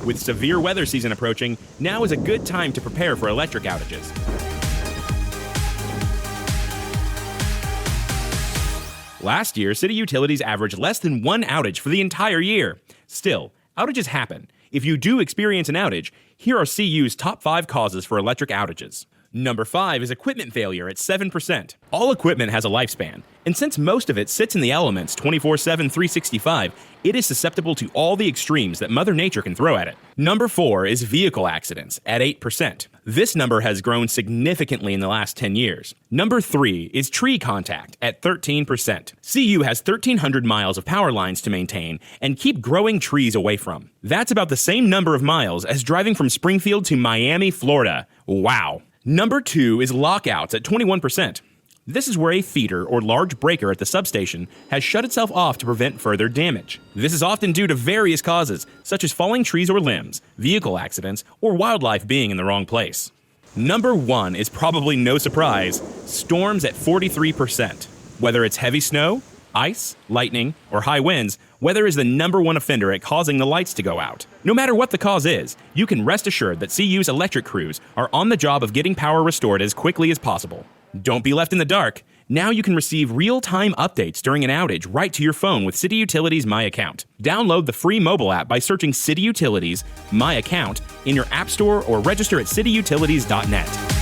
With severe weather season approaching, now is a good time to prepare for electric outages. Last year, city utilities averaged less than one outage for the entire year. Still, outages happen. If you do experience an outage, here are CU's top 5 causes for electric outages. Number 5 is equipment failure at 7%. All equipment has a lifespan, and since most of it sits in the elements 24/7, 365, it is susceptible to all the extremes that Mother Nature can throw at it. Number 4 is vehicle accidents at 8%. This number has grown significantly in the last 10 years. Number 3 is tree contact at 13%. CU has 1,300 miles of power lines to maintain and keep growing trees away from. That's about the same number of miles as driving from Springfield to Miami, Florida. Wow. Number 2 is lockouts at 21%. This is where a feeder or large breaker at the substation has shut itself off to prevent further damage. This is often due to various causes, such as falling trees or limbs, vehicle accidents, or wildlife being in the wrong place. Number 1 is probably no surprise, storms at 43%. Whether it's heavy snow, ice, lightning, or high winds, weather is the number 1 offender at causing the lights to go out. No matter what the cause is, you can rest assured that CU's electric crews are on the job of getting power restored as quickly as possible. Don't be left in the dark. Now you can receive real-time updates during an outage right to your phone with City Utilities My Account. Download the free mobile app by searching City Utilities My Account in your app store or register at cityutilities.net.